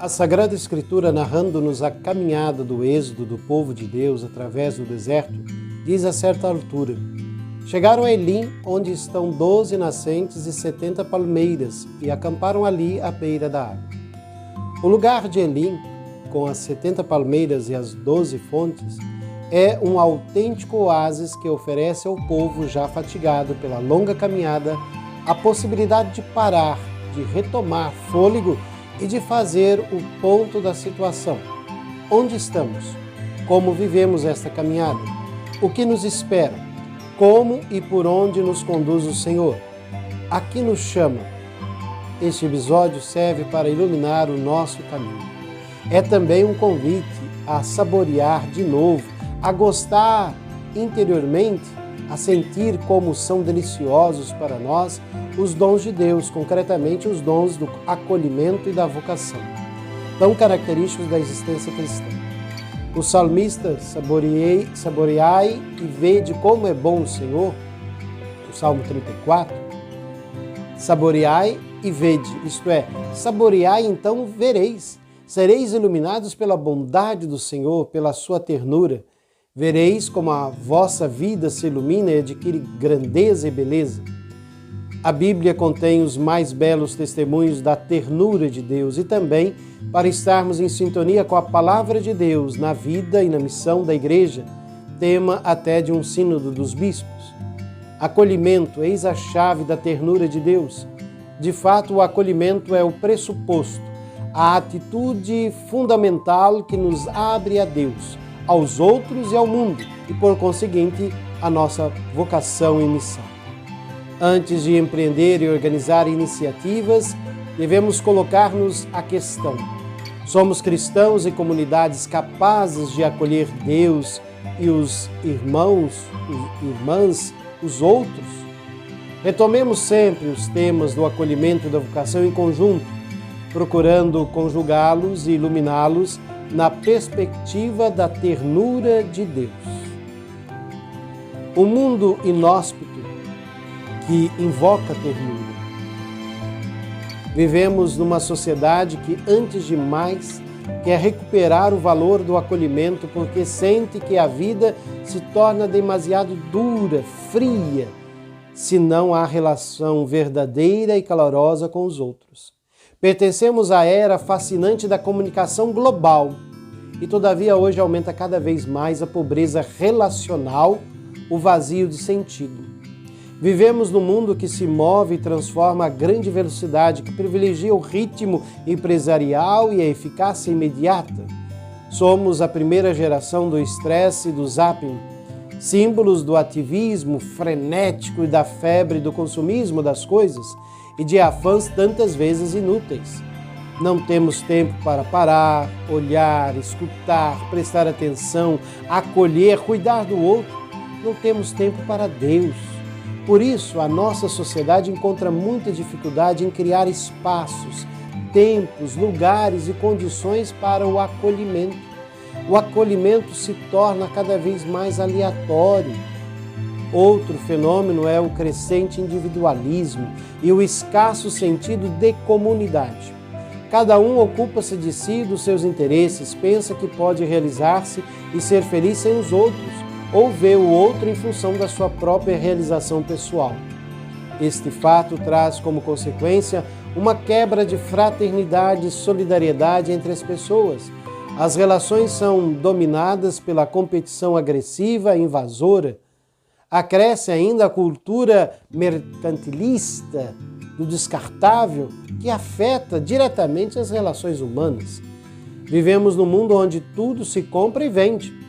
A Sagrada Escritura, narrando-nos a caminhada do êxodo do povo de Deus através do deserto, diz a certa altura: chegaram a Elim, onde estão 12 nascentes e 70 palmeiras, e acamparam ali à beira da água. O lugar de Elim, com as 70 palmeiras e as 12 fontes, é um autêntico oásis que oferece ao povo já fatigado pela longa caminhada a possibilidade de parar, de retomar fôlego e de fazer o ponto da situação. Onde estamos? Como vivemos esta caminhada? O que nos espera? Como e por onde nos conduz o Senhor? A que nos chama? Este episódio serve para iluminar o nosso caminho. É também um convite a saborear de novo, a gostar interiormente, a sentir como são deliciosos para nós os dons de Deus, concretamente os dons do acolhimento e da vocação, tão característicos da existência cristã. O salmista, saboreai e vede como é bom o Senhor, o Salmo 34, saboreai e vede, isto é, saboreai então vereis, sereis iluminados pela bondade do Senhor, pela sua ternura, vereis como a vossa vida se ilumina e adquire grandeza e beleza. A Bíblia contém os mais belos testemunhos da ternura de Deus e também, para estarmos em sintonia com a Palavra de Deus na vida e na missão da Igreja, tema até de um sínodo dos bispos. Acolhimento, eis a chave da ternura de Deus. De fato, o acolhimento é o pressuposto, a atitude fundamental que nos abre a Deus, aos outros e ao mundo, e por conseguinte, a nossa vocação e missão. Antes de empreender e organizar iniciativas, devemos colocar-nos a questão: somos cristãos e comunidades capazes de acolher Deus e os irmãos, irmãs, os outros? Retomemos sempre os temas do acolhimento e da vocação em conjunto, procurando conjugá-los e iluminá-los na perspectiva da ternura de Deus. O mundo inóspito que invoca ternura. Vivemos numa sociedade que, antes de mais, quer recuperar o valor do acolhimento porque sente que a vida se torna demasiado dura, fria, se não há relação verdadeira e calorosa com os outros. Pertencemos à era fascinante da comunicação global e, todavia, hoje aumenta cada vez mais a pobreza relacional, o vazio de sentido. Vivemos num mundo que se move e transforma a grande velocidade, que privilegia o ritmo empresarial e a eficácia imediata. Somos a primeira geração do estresse e do zapping, símbolos do ativismo frenético e da febre do consumismo das coisas e de afãs tantas vezes inúteis. Não temos tempo para parar, olhar, escutar, prestar atenção, acolher, cuidar do outro. Não temos tempo para Deus. Por isso, a nossa sociedade encontra muita dificuldade em criar espaços, tempos, lugares e condições para o acolhimento. O acolhimento se torna cada vez mais aleatório. Outro fenômeno é o crescente individualismo e o escasso sentido de comunidade. Cada um ocupa-se de si e dos seus interesses, pensa que pode realizar-se e ser feliz sem os outros, ou vê o outro em função da sua própria realização pessoal. Este fato traz como consequência uma quebra de fraternidade e solidariedade entre as pessoas. As relações são dominadas pela competição agressiva e invasora. Acresce ainda a cultura mercantilista do descartável, que afeta diretamente as relações humanas. Vivemos num mundo onde tudo se compra e vende.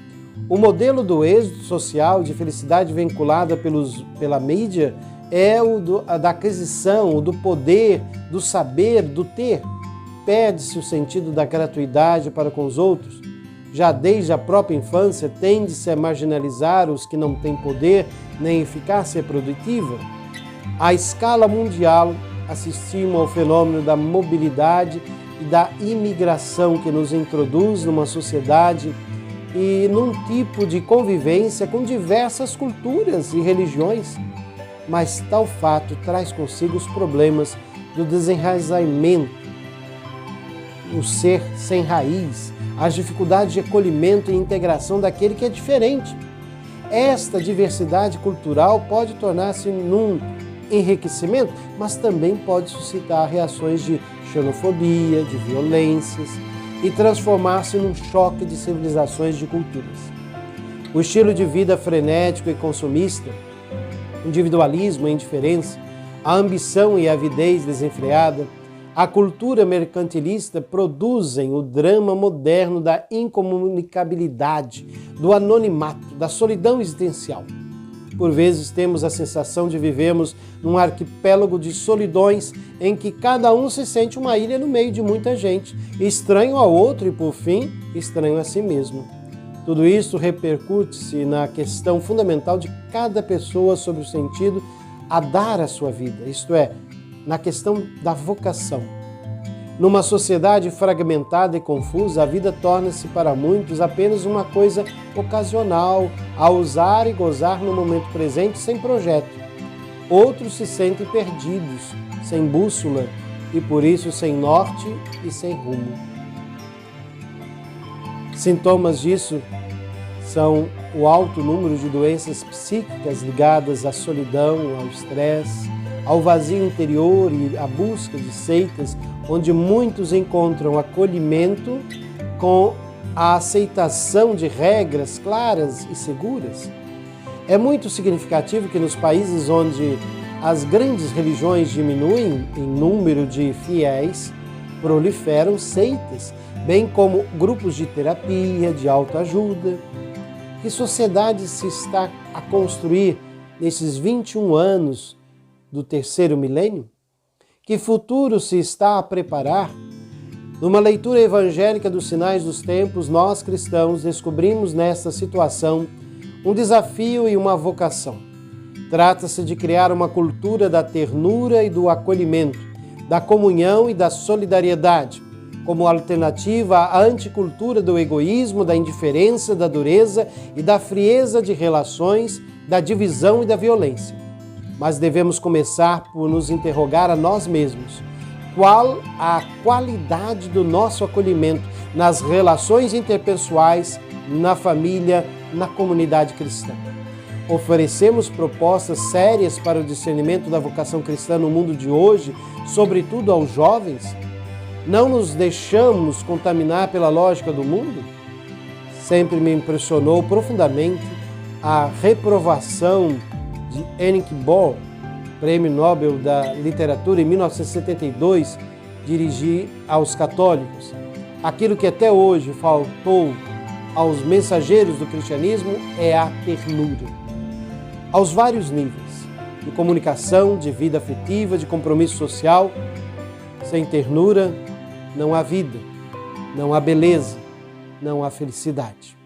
O modelo do êxito social, de felicidade vinculada pela mídia, é o da aquisição, o do poder, do saber, do ter. Perde-se o sentido da gratuidade para com os outros. Já desde a própria infância, tende-se a marginalizar os que não têm poder nem eficácia produtiva. À escala mundial, assistimos ao fenômeno da mobilidade e da imigração que nos introduz numa sociedade e num tipo de convivência com diversas culturas e religiões. mas tal fato traz consigo os problemas do desenraizamento, o ser sem raiz, as dificuldades de acolhimento e integração daquele que é diferente. Esta diversidade cultural pode tornar-se num enriquecimento, mas também pode suscitar reações de xenofobia, de violências e transformar-se num choque de civilizações de culturas. O estilo de vida frenético e consumista, individualismo e indiferença, a ambição e a avidez desenfreada, a cultura mercantilista produzem o drama moderno da incomunicabilidade, do anonimato, da solidão existencial. Por vezes temos a sensação de vivermos num arquipélago de solidões em que cada um se sente uma ilha no meio de muita gente, estranho ao outro e, por fim, estranho a si mesmo. Tudo isso repercute-se na questão fundamental de cada pessoa sobre o sentido a dar à sua vida, isto é, na questão da vocação. Numa sociedade fragmentada e confusa, a vida torna-se para muitos apenas uma coisa ocasional, a usar e gozar no momento presente sem projeto. Outros se sentem perdidos, sem bússola e por isso sem norte e sem rumo. Sintomas disso são o alto número de doenças psíquicas ligadas à solidão, ao estresse, ao vazio interior e à busca de seitas onde muitos encontram acolhimento com a aceitação de regras claras e seguras. É muito significativo que nos países onde as grandes religiões diminuem em número de fiéis, proliferam seitas, bem como grupos de terapia, de autoajuda. Que sociedade se está a construir nesses 21 anos do terceiro milênio? Que futuro se está a preparar? Numa leitura evangélica dos sinais dos tempos, nós cristãos descobrimos nesta situação um desafio e uma vocação. Trata-se de criar uma cultura da ternura e do acolhimento, da comunhão e da solidariedade, como alternativa à anticultura do egoísmo, da indiferença, da dureza e da frieza de relações, da divisão e da violência. Mas devemos começar por nos interrogar a nós mesmos. Qual a qualidade do nosso acolhimento nas relações interpessoais, na família, na comunidade cristã? Oferecemos propostas sérias para o discernimento da vocação cristã no mundo de hoje, sobretudo aos jovens? Não nos deixamos contaminar pela lógica do mundo? Sempre me impressionou profundamente a reprovação de Erich Bohr, Prêmio Nobel da Literatura em 1972, dirigir aos católicos. Aquilo que até hoje faltou aos mensageiros do cristianismo é a ternura. Aos vários níveis, de comunicação, de vida afetiva, de compromisso social. Sem ternura, não há vida, não há beleza, não há felicidade.